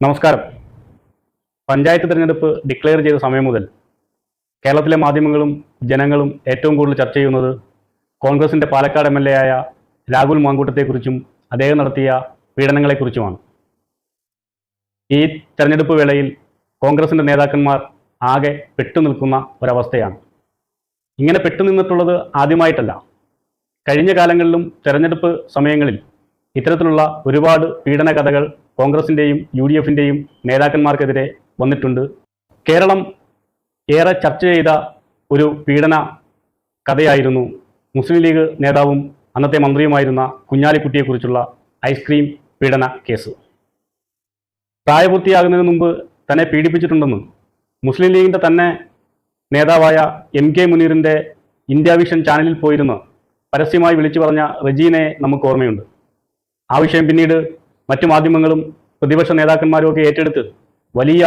നമസ്കാരം. പഞ്ചായത്ത് തിരഞ്ഞെടുപ്പ് ഡിക്ലെയർ ചെയ്ത സമയം മുതൽ കേരളത്തിലെ മാധ്യമങ്ങളും ജനങ്ങളും ഏറ്റവും കൂടുതൽ ചർച്ച ചെയ്യുന്നത് കോൺഗ്രസിൻ്റെ പാലക്കാട് MLA ആയ രാഹുൽ മാങ്കൂട്ടത്തെക്കുറിച്ചും അദ്ദേഹം നടത്തിയ പീഡനങ്ങളെക്കുറിച്ചുമാണ്. ഈ തെരഞ്ഞെടുപ്പ് വേളയിൽ കോൺഗ്രസിൻ്റെ നേതാക്കന്മാർ ആകെ പെട്ടുനിൽക്കുന്ന ഒരവസ്ഥയാണ്. ഇങ്ങനെ പെട്ടുനിന്നിട്ടുള്ളത് ആദ്യമായിട്ടല്ല. കഴിഞ്ഞ കാലങ്ങളിലും തെരഞ്ഞെടുപ്പ് സമയങ്ങളിൽ ഇത്തരത്തിലുള്ള ഒരുപാട് പീഡന കഥകൾ കോൺഗ്രസിൻ്റെയും UDFിൻ്റെയും നേതാക്കന്മാർക്കെതിരെ വന്നിട്ടുണ്ട്. കേരളം ഏറെ ചർച്ച ചെയ്ത ഒരു പീഡന കഥയായിരുന്നു മുസ്ലിം ലീഗ് നേതാവും അന്നത്തെ മന്ത്രിയുമായിരുന്ന കുഞ്ഞാലിക്കുട്ടിയെക്കുറിച്ചുള്ള ഐസ്ക്രീം പീഡന കേസ്. പ്രായപൂർത്തിയാകുന്നതിന് മുമ്പ് തന്നെ പീഡിപ്പിച്ചിട്ടുണ്ടെന്ന് മുസ്ലിം ലീഗിൻ്റെ തന്നെ നേതാവായ MK മുനീറിൻ്റെ ഇന്ത്യ വിഷൻ ചാനലിൽ പോയിരുന്ന് പരസ്യമായി വിളിച്ചു പറഞ്ഞ റജീനയെ നമുക്ക് ഓർമ്മയുണ്ട്. ആ വിഷയം പിന്നീട് മറ്റു മാധ്യമങ്ങളും പ്രതിപക്ഷ നേതാക്കന്മാരും ഒക്കെ ഏറ്റെടുത്ത് വലിയ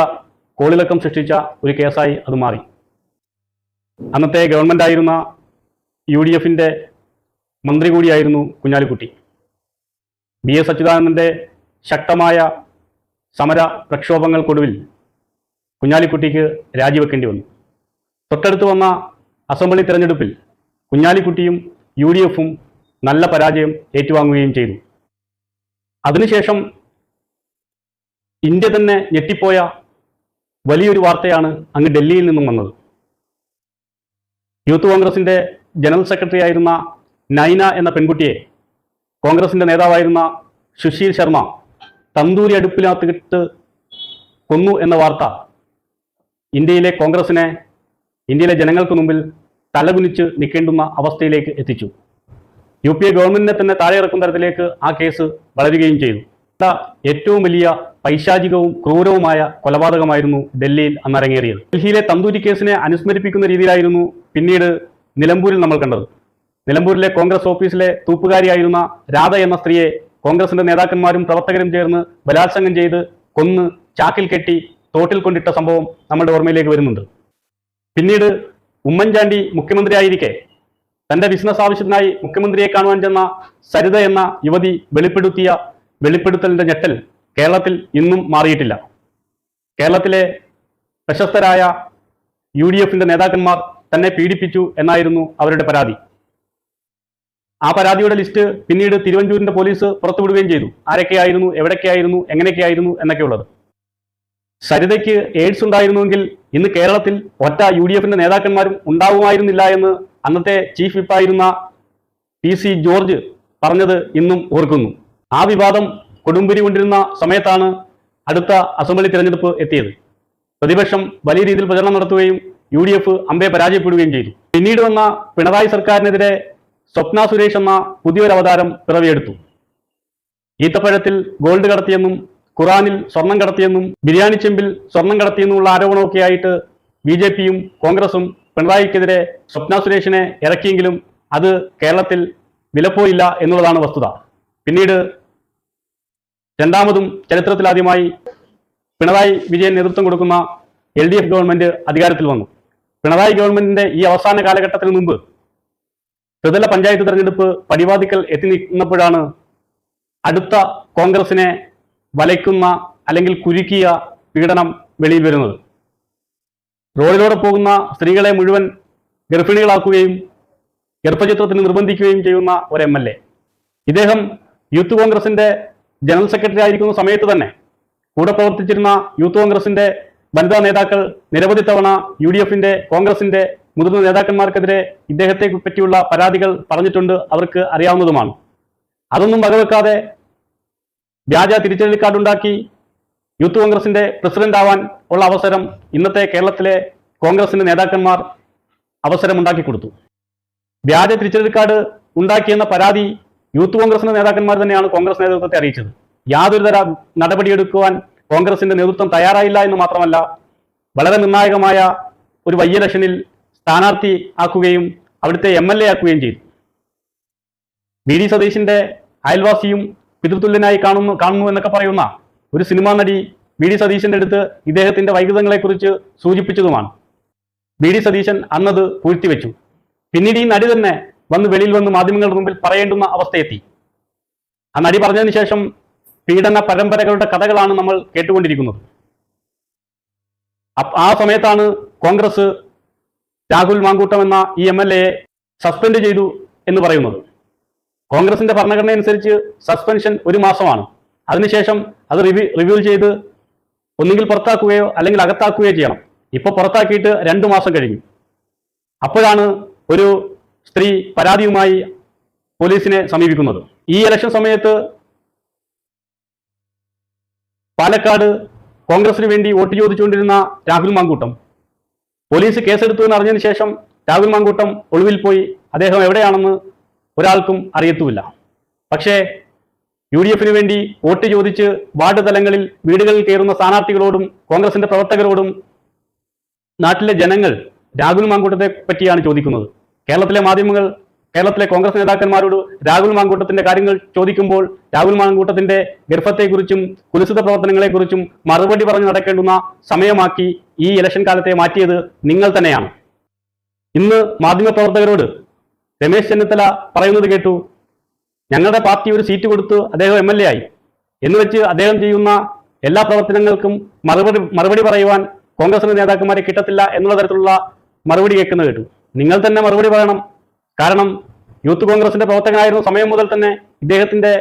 കോളിളക്കം സൃഷ്ടിച്ച ഒരു കേസായി അത് മാറി. അന്നത്തെ ഗവൺമെൻറ് ആയിരുന്ന UDFിൻ്റെ മന്ത്രി കൂടിയായിരുന്നു കുഞ്ഞാലിക്കുട്ടി. BS അച്യുതാനന്ദൻ്റെ ശക്തമായ സമര പ്രക്ഷോഭങ്ങൾക്കൊടുവിൽ കുഞ്ഞാലിക്കുട്ടിക്ക് രാജിവെക്കേണ്ടി വന്നു. തൊട്ടടുത്ത് വന്ന അസംബ്ലി തെരഞ്ഞെടുപ്പിൽ കുഞ്ഞാലിക്കുട്ടിയും UDFും നല്ല പരാജയം ഏറ്റുവാങ്ങുകയും ചെയ്തു. അതിനുശേഷം ഇന്ത്യ തന്നെ ഞെട്ടിപ്പോയ വലിയൊരു വാർത്തയാണ് അങ്ങ് ഡൽഹിയിൽ നിന്നും വന്നത്. യൂത്ത് കോൺഗ്രസിൻ്റെ ജനറൽ സെക്രട്ടറി ആയിരുന്ന നൈന എന്ന പെൺകുട്ടിയെ കോൺഗ്രസിൻ്റെ നേതാവായിരുന്ന സുശീൽ ശർമ്മ തന്തൂരി അടുപ്പിനകത്തിട്ട് കൊന്നു എന്ന വാർത്ത ഇന്ത്യയിലെ കോൺഗ്രസിനെ, ഇന്ത്യയിലെ ജനങ്ങൾക്ക് മുമ്പിൽ തലകുനിച്ച് നിൽക്കേണ്ടുന്ന അവസ്ഥയിലേക്ക് എത്തിച്ചു. UPA ഗവൺമെന്റിനെ തന്നെ താഴെ ഇറക്കുന്ന തരത്തിലേക്ക് ആ കേസ് വളരുകയും ചെയ്തു. ഏറ്റവും വലിയ പൈശാചികവും ക്രൂരവുമായ കൊലപാതകമായിരുന്നു ഡൽഹിയിൽ അന്നരങ്ങേറിയത്. ഡൽഹിയിലെ തന്തൂരി കേസിനെ അനുസ്മരിപ്പിക്കുന്ന രീതിയിലായിരുന്നു പിന്നീട് നിലമ്പൂരിൽ നമ്മൾ കണ്ടത്. നിലമ്പൂരിലെ കോൺഗ്രസ് ഓഫീസിലെ തൂപ്പുകാരിയായിരുന്ന രാധ എന്ന സ്ത്രീയെ കോൺഗ്രസിന്റെ നേതാക്കന്മാരും പ്രവർത്തകരും ചേർന്ന് ബലാത്സംഗം ചെയ്ത് കൊന്ന് ചാക്കിൽ കെട്ടി തോട്ടിൽ കൊണ്ടിട്ട സംഭവം നമ്മുടെ ഓർമ്മയിലേക്ക് വരുന്നുണ്ട്. പിന്നീട് ഉമ്മൻചാണ്ടി മുഖ്യമന്ത്രിയായിരിക്കെ തൻ്റെ ബിസിനസ് ആവശ്യത്തിനായി മുഖ്യമന്ത്രിയെ കാണുവാൻ ചെന്ന സരിത എന്ന യുവതി വെളിപ്പെടുത്തിയ വെളിപ്പെടുത്തലിൻ്റെ ഞെട്ടൽ കേരളത്തിൽ ഇന്നും മാറിയിട്ടില്ല. കേരളത്തിലെ പ്രശസ്തരായ UDFിൻ്റെ നേതാക്കന്മാർ തന്നെ പീഡിപ്പിച്ചു എന്നായിരുന്നു അവരുടെ പരാതി. ആ പരാതിയുടെ ലിസ്റ്റ് പിന്നീട് തിരുവഞ്ചൂരിൻ്റെ പോലീസ് പുറത്തുവിടുകയും ചെയ്തു. ആരൊക്കെയായിരുന്നു, എവിടൊക്കെയായിരുന്നു, എങ്ങനെയൊക്കെയായിരുന്നു എന്നൊക്കെയുള്ളത്. സരിതയ്ക്ക് എയ്ഡ്സ് ഉണ്ടായിരുന്നുവെങ്കിൽ ഇന്ന് കേരളത്തിൽ ഒറ്റ UDFിൻ്റെ നേതാക്കന്മാരും ഉണ്ടാവുമായിരുന്നില്ല എന്ന് അന്നത്തെ ചീഫ് വിപ്പായിരുന്ന PC ജോർജ് പറഞ്ഞത് ഇന്നും ഓർക്കുന്നു. ആ വിവാദം കൊടുമ്പിരി കൊണ്ടിരുന്ന സമയത്താണ് അടുത്ത അസംബ്ലി തിരഞ്ഞെടുപ്പ് എത്തിയത്. പ്രതിപക്ഷം വലിയ രീതിയിൽ പ്രചരണം നടത്തുകയും UDF അമ്പെ പരാജയപ്പെടുകയും ചെയ്തു. പിന്നീട് വന്ന പിണറായി സർക്കാരിനെതിരെ സ്വപ്ന സുരേഷ് എന്ന പുതിയൊരു അവതാരം പിറവിയെടുത്തു. ഈത്തപ്പഴത്തിൽ ഗോൾഡ് കടത്തിയെന്നും ഖുറാനിൽ സ്വർണം കടത്തിയെന്നും ബിരിയാണി ചെമ്പിൽ സ്വർണം കടത്തിയെന്നുള്ള ആരോപണമൊക്കെയായിട്ട് BJPയും കോൺഗ്രസും പിണറായിക്കെതിരെ സ്വപ്ന സുരേഷിനെ ഇറക്കിയെങ്കിലും അത് കേരളത്തിൽ വിലപ്പോയില്ല എന്നുള്ളതാണ് വസ്തുത. പിന്നീട് രണ്ടാമതും ചരിത്രത്തിലാദ്യമായി പിണറായി വിജയൻ നേതൃത്വം കൊടുക്കുന്ന LDF ഗവൺമെന്റ് അധികാരത്തിൽ വന്നു. പിണറായി ഗവൺമെന്റിന്റെ ഈ അവസാന കാലഘട്ടത്തിന് മുമ്പ് ത്രിതല പഞ്ചായത്ത് തെരഞ്ഞെടുപ്പ് പടിവാതിക്കൽ എത്തി നിൽക്കുന്നപ്പോഴാണ് അടുത്ത കോൺഗ്രസിനെ വലയ്ക്കുന്ന അല്ലെങ്കിൽ കുരുക്കിയ പീഡനം വെളിയിൽ വരുന്നത്. റോഡിലൂടെ പോകുന്ന സ്ത്രീകളെ മുഴുവൻ ഗർഭിണികളാക്കുകയും ഗർഭചിത്രത്തിന് നിർബന്ധിക്കുകയും ചെയ്യുന്ന ഒരു MLA. ഇദ്ദേഹം യൂത്ത് കോൺഗ്രസിന്റെ ജനറൽ സെക്രട്ടറി ആയിരിക്കുന്ന സമയത്ത് തന്നെ കൂടെ പ്രവർത്തിച്ചിരുന്ന യൂത്ത് കോൺഗ്രസിന്റെ വനിതാ നേതാക്കൾ നിരവധി തവണ UDFിന്റെ കോൺഗ്രസിന്റെ മുതിർന്ന നേതാക്കന്മാർക്കെതിരെ ഇദ്ദേഹത്തെ പറ്റിയുള്ള പരാതികൾ പറഞ്ഞിട്ടുണ്ട്, അവർക്ക് അറിയാവുന്നതുമാണ്. അതൊന്നും വകവെക്കാതെ വ്യാജ തിരിച്ചറിയൽ കാർഡുണ്ടാക്കി യൂത്ത് കോൺഗ്രസിന്റെ പ്രസിഡന്റ് ആവാൻ ഉള്ള അവസരം ഇന്നത്തെ കേരളത്തിലെ കോൺഗ്രസിന്റെ നേതാക്കന്മാർ അവസരമുണ്ടാക്കി കൊടുത്തു. വ്യാജ തിരിച്ചറിയൽ കാർഡ് ഉണ്ടാക്കിയെന്ന പരാതി യൂത്ത് കോൺഗ്രസിന്റെ നേതാക്കന്മാർ തന്നെയാണ് കോൺഗ്രസ് നേതൃത്വത്തെ അറിയിച്ചത്. യാതൊരു തര നടപടിയെടുക്കുവാൻ കോൺഗ്രസിന്റെ നേതൃത്വം തയ്യാറായില്ല എന്ന് മാത്രമല്ല, വളരെ നിർണായകമായ ഒരു വലിയ ഇലക്ഷനിൽ സ്ഥാനാർത്ഥി ആക്കുകയും അവിടുത്തെ MLA ആക്കുകയും ചെയ്തു. VD സതീശിന്റെ അയൽവാസിയും പിതൃതുല്യനായി കാണുന്നു എന്നൊക്കെ പറയുന്ന ഒരു സിനിമാ നടി VD സതീശന്റെ അടുത്ത് ഇദ്ദേഹത്തിന്റെ വൈകൃതങ്ങളെക്കുറിച്ച് സൂചിപ്പിച്ചതുമാണ്. VD സതീശൻ അന്നത് പൂഴ്ത്തിവെച്ചു. പിന്നീട് ഈ നടി തന്നെ വെളിയിൽ വന്ന് മാധ്യമങ്ങളുടെ മുമ്പിൽ പറയേണ്ടുന്ന അവസ്ഥയെത്തി. ആ നടി പറഞ്ഞതിന് ശേഷം പീഡന പരമ്പരകളുടെ കഥകളാണ് നമ്മൾ കേട്ടുകൊണ്ടിരിക്കുന്നത്. ആ സമയത്താണ് കോൺഗ്രസ് രാഹുൽ മാങ്കൂട്ടം എന്ന ഈ MLA സസ്പെൻഡ് ചെയ്തു എന്ന് പറയുന്നത്. കോൺഗ്രസിന്റെ ഭരണഘടന അനുസരിച്ച് സസ്പെൻഷൻ 1 മാസമാണ്. അതിനുശേഷം അത് റിവ്യൂ ചെയ്ത് ഒന്നുകിൽ പുറത്താക്കുകയോ അല്ലെങ്കിൽ അകത്താക്കുകയോ ചെയ്യണം. ഇപ്പോൾ പുറത്താക്കിയിട്ട് 2 മാസം കഴിഞ്ഞു. അപ്പോഴാണ് ഒരു സ്ത്രീ പരാതിയുമായി പോലീസിനെ സമീപിക്കുന്നത്. ഈ ഇലക്ഷൻ സമയത്ത് പാലക്കാട് കോൺഗ്രസിന് വേണ്ടി വോട്ട് ചോദിച്ചുകൊണ്ടിരുന്ന രാഹുൽ മാങ്കൂട്ടം പോലീസ് കേസെടുത്തു എന്ന് അറിഞ്ഞതിന് ശേഷം രാഹുൽ മാങ്കൂട്ടം ഒളിവിൽ പോയി. അദ്ദേഹം എവിടെയാണെന്ന് ഒരാൾക്കും അറിയത്തുമില്ല. പക്ഷേ UDF വേണ്ടി വോട്ട് ചോദിച്ച് വാർഡ് തലങ്ങളിൽ വീടുകളിൽ കയറുന്ന സ്ഥാനാർത്ഥികളോടും കോൺഗ്രസിന്റെ പ്രവർത്തകരോടും നാട്ടിലെ ജനങ്ങൾ രാഹുൽ മാങ്കൂട്ടത്തെ പറ്റിയാണ് ചോദിക്കുന്നത്. കേരളത്തിലെ മാധ്യമങ്ങൾ കേരളത്തിലെ കോൺഗ്രസ് നേതാക്കന്മാരോട് രാഹുൽ മാങ്കൂട്ടത്തിന്റെ കാര്യങ്ങൾ ചോദിക്കുമ്പോൾ രാഹുൽ മാങ്കൂട്ടത്തിന്റെ ഗർഭത്തെക്കുറിച്ചും കുലസിത പ്രവർത്തനങ്ങളെക്കുറിച്ചും മറുപടി പറഞ്ഞു നടക്കേണ്ടുന്ന സമയമാക്കി ഈ ഇലക്ഷൻ കാലത്തെ മാറ്റിയത് നിങ്ങൾ തന്നെയാണ്. ഇന്ന് മാധ്യമപ്രവർത്തകരോട് രമേശ് ചെന്നിത്തല പറയുന്നത് കേട്ടു, ഞങ്ങളുടെ പാർട്ടി ഒരു സീറ്റ് കൊടുത്ത് അദ്ദേഹം MLA ആയി എന്ന് വെച്ച് അദ്ദേഹം ചെയ്യുന്ന എല്ലാ പ്രവർത്തനങ്ങൾക്കും മറുപടി പറയുവാൻ കോൺഗ്രസിന്റെ നേതാക്കന്മാരെ കിട്ടത്തില്ല എന്നുള്ള തരത്തിലുള്ള മറുപടി കേൾക്കുന്നത് കേട്ടു. നിങ്ങൾ തന്നെ മറുപടി പറയണം. കാരണം യൂത്ത് കോൺഗ്രസിന്റെ പ്രവർത്തകനായിരുന്ന സമയം മുതൽ തന്നെ ഇദ്ദേഹത്തിന്റെ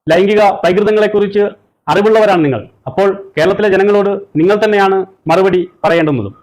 ലൈംഗിക പൈകൃതങ്ങളെക്കുറിച്ച് അറിവുള്ളവരാണ് നിങ്ങൾ. അപ്പോൾ കേരളത്തിലെ ജനങ്ങളോട് നിങ്ങൾ തന്നെയാണ് മറുപടി പറയേണ്ടുന്നതും.